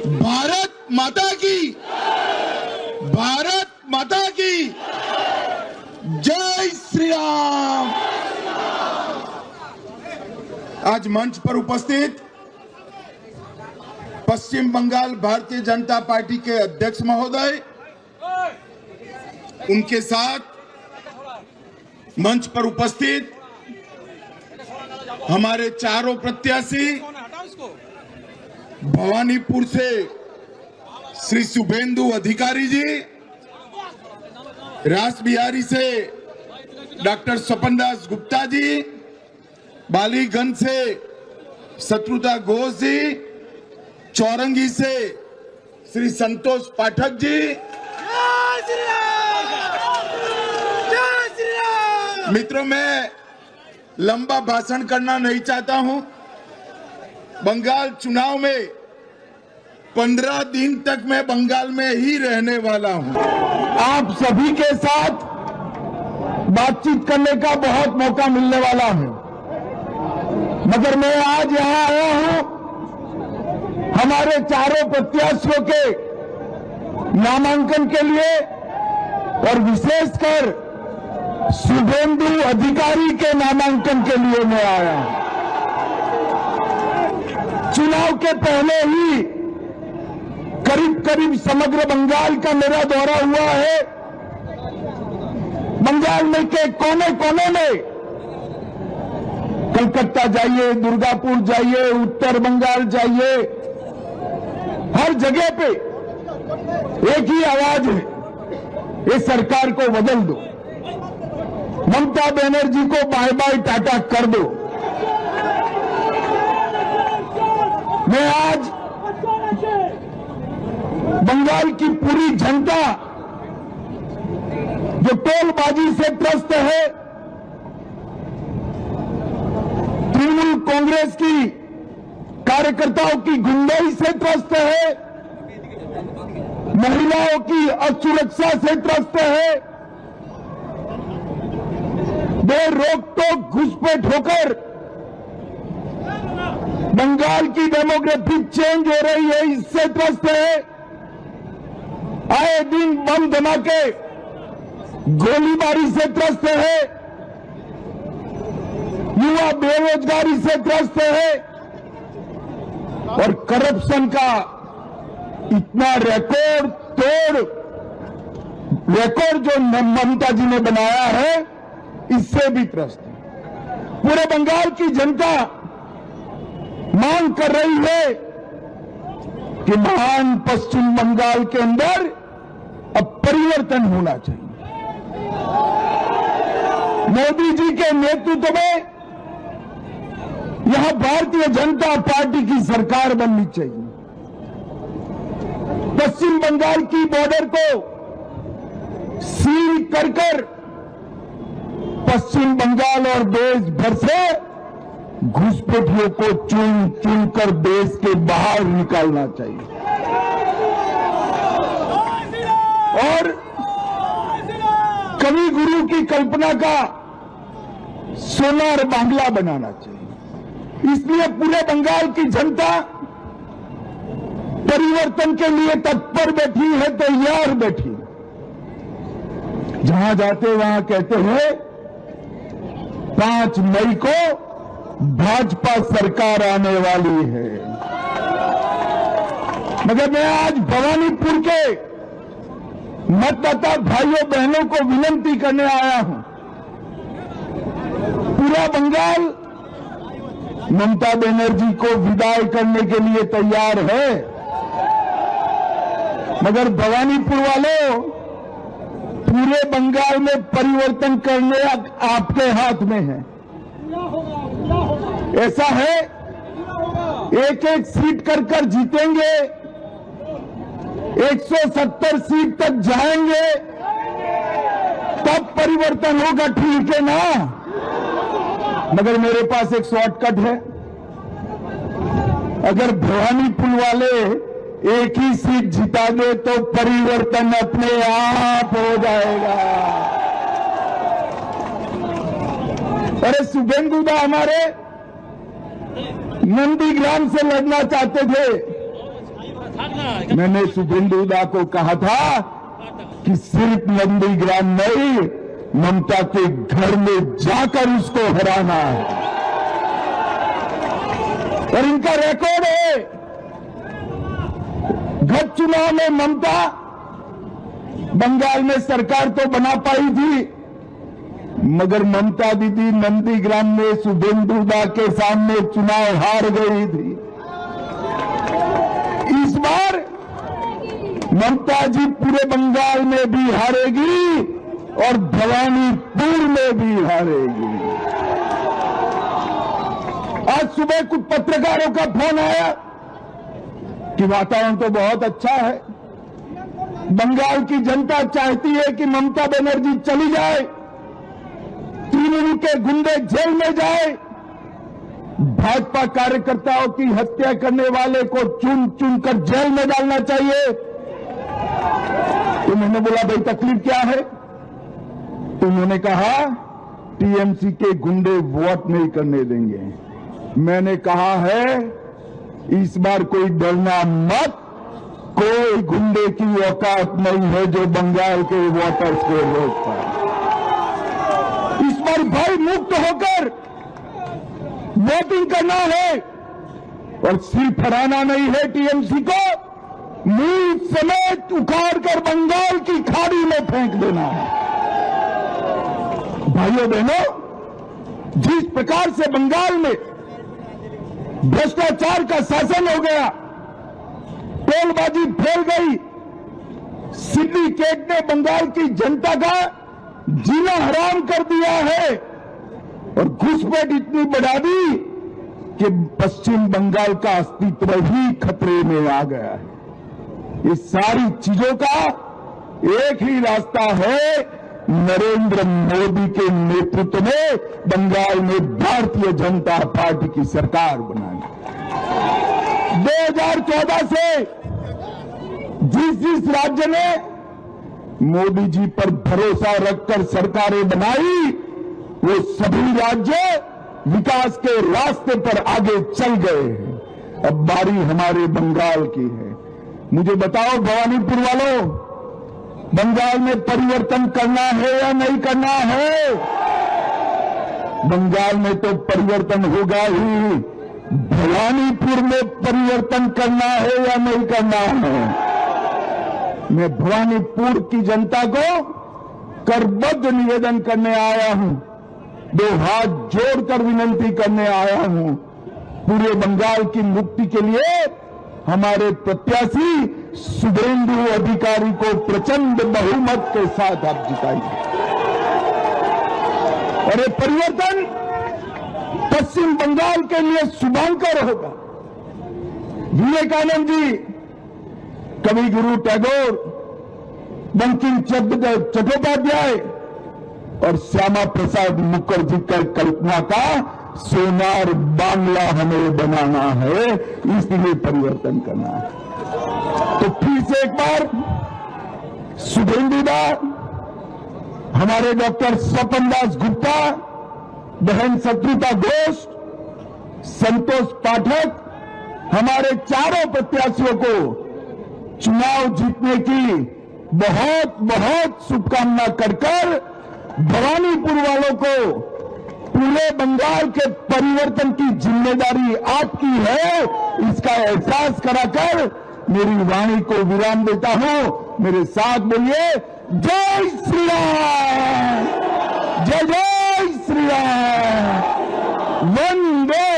भारत माता की, भारत माता की जय श्री राम। आज मंच पर उपस्थित पश्चिम बंगाल भारतीय जनता पार्टी के अध्यक्ष महोदय, उनके साथ मंच पर उपस्थित हमारे चारों प्रत्याशी, भवानीपुर से श्री शुभेंदु अधिकारी जी, रासबिहारी से डॉक्टर स्वपन दास गुप्ता जी, बालीगंज से शत्रुता घोष जी, चौरंगी से श्री संतोष पाठक जी। मित्रों, मैं लंबा भाषण करना नहीं चाहता हूं। बंगाल चुनाव में 15 दिन तक मैं बंगाल में ही रहने वाला हूं। आप सभी के साथ बातचीत करने का बहुत मौका मिलने वाला है, मगर मैं आज यहां आया हूं हमारे चारों प्रत्याशियों के नामांकन के लिए और विशेषकर शुभेंदु अधिकारी के नामांकन के लिए मैं आया हूं। चुनाव के पहले ही करीब करीब समग्र बंगाल का मेरा दौरा हुआ है। बंगाल में के कोने कोने में, कलकत्ता जाइए, दुर्गापुर जाइए, उत्तर बंगाल जाइए, हर जगह पे एक ही आवाज है, ये सरकार को बदल दो, ममता बनर्जी को बाय बाय टाटा कर दो। मैं आज बंगाल की पूरी जनता जो टोलबाजी से त्रस्त है, तृणमूल कांग्रेस की कार्यकर्ताओं की गुंडाई से त्रस्त है, महिलाओं की असुरक्षा से त्रस्त है, बेरोक-टोक घुसपैठ होकर बंगाल की डेमोग्राफी चेंज हो रही है, इससे त्रस्त है। आए दिन बम धमाके, गोलीबारी से त्रस्त है, युवा बेरोजगारी से त्रस्त है और करप्शन का इतना रिकॉर्ड जो ममता जी ने बनाया है, इससे भी त्रस्त है। पूरे बंगाल की जनता मांग कर रही है कि महान पश्चिम बंगाल के अंदर अब परिवर्तन होना चाहिए। मोदी जी के नेतृत्व में यहां भारतीय जनता पार्टी की सरकार बननी चाहिए। पश्चिम बंगाल की बॉर्डर को सील कर पश्चिम बंगाल और देश भर से घुसपैठियों को चुन चुन कर देश के बाहर निकालना चाहिए और कवि गुरु की कल्पना का सोनार बांग्ला बनाना चाहिए। इसलिए पूरे बंगाल की जनता परिवर्तन के लिए तत्पर बैठी है, तैयार बैठी। जहां जाते वहां कहते हैं 5 मई को भाजपा सरकार आने वाली है, मगर मैं आज भवानीपुर के मतदाता भाइयों बहनों को विनती करने आया हूं। पूरा बंगाल ममता बनर्जी को विदाई करने के लिए तैयार है, मगर भवानीपुर वालों, पूरे बंगाल में परिवर्तन करने आपके हाथ में है। ऐसा है, एक एक सीट कर जीतेंगे, 170 सीट तक जाएंगे, तब परिवर्तन होगा, ठीक है ना? मगर मेरे पास एक शॉर्टकट है। अगर भवानीपुर वाले एक ही सीट जिता दे तो परिवर्तन अपने आप हो जाएगा। अरे शुभेंदुदा हमारे नंदीग्राम से लड़ना चाहते थे, मैंने शुभेंदु दा को कहा था कि सिर्फ नंदीग्राम नहीं, ममता के घर में जाकर उसको हराना है। और इनका रिकॉर्ड है, गत चुनाव में ममता बंगाल में सरकार तो बना पाई थी, मगर ममता दीदी नंदीग्राम में शुभेंदु दा के सामने चुनाव हार गई थी। इस बार ममता जी पूरे बंगाल में भी हारेगी और भवानीपुर में भी हारेगी। आज सुबह कुछ पत्रकारों का फोन आया कि वातावरण तो बहुत अच्छा है, बंगाल की जनता चाहती है कि ममता बनर्जी चली जाए, तृणमूल के गुंडे जेल में जाए, भाजपा कार्यकर्ताओं की हत्या करने वाले को चुन चुन कर जेल में डालना चाहिए। तो मैंने बोला भाई तकलीफ क्या है? तो उन्होंने कहा टीएमसी के गुंडे वोट नहीं करने देंगे। मैंने कहा है इस बार कोई डरना मत, कोई गुंडे की औकात नहीं है जो बंगाल के वोटर्स को रोक पाए। इस बार भय मुक्त होकर वोटिंग करना है और सिर्फ हराना नहीं है टीएमसी को, मूल समेत उखाड़ कर बंगाल की खाड़ी में फेंक देना है। भाइयों बहनों, जिस प्रकार से बंगाल में भ्रष्टाचार का शासन हो गया, टोलबाजी फैल गई, सिंडिकेट ने बंगाल की जनता का जीना हराम कर दिया है और घुसपैठ इतनी बढ़ा दी कि पश्चिम बंगाल का अस्तित्व ही खतरे में आ गया है। ये सारी चीजों का एक ही रास्ता है, नरेंद्र मोदी के नेतृत्व में बंगाल में भारतीय जनता पार्टी की सरकार बनानी। 2014 से जिस राज्य ने मोदी जी पर भरोसा रखकर सरकारें बनाई, वो सभी राज्य विकास के रास्ते पर आगे चल गए हैं। अब बारी हमारे बंगाल की है। मुझे बताओ भवानीपुर वालों, बंगाल में परिवर्तन करना है या नहीं करना है? बंगाल में तो परिवर्तन होगा ही, भवानीपुर में परिवर्तन करना है या नहीं करना है? मैं भवानीपुर की जनता को करबद्ध निवेदन करने आया हूं, दो हाथ जोड़कर विनंती करने आया हूं, पूरे बंगाल की मुक्ति के लिए हमारे प्रत्याशी शुभेंदु अधिकारी को प्रचंड बहुमत के साथ आप जिताइए। और ये परिवर्तन पश्चिम बंगाल के लिए शुभंकर होगा। विवेकानंद जी, कवि गुरु टैगोर, बंकिम चंद्र चट्टोपाध्याय और श्यामा प्रसाद मुखर्जी की कल्पना का सोनार बांग्ला हमें बनाना है, इसलिए परिवर्तन करना है। तो फिर से एक बार शुभेंदु दा, हमारे डॉक्टर स्वपन दास गुप्ता, बहन शत्रुता घोष, संतोष पाठक, हमारे चारों प्रत्याशियों को चुनाव जीतने की बहुत बहुत शुभकामना कर भवानीपुर वालों को पूरे बंगाल के परिवर्तन की जिम्मेदारी आपकी है, इसका एहसास कराकर मेरी वाणी को विराम देता हूं। मेरे साथ बोलिए जय श्री राम, जय जय श्री राम, वंदे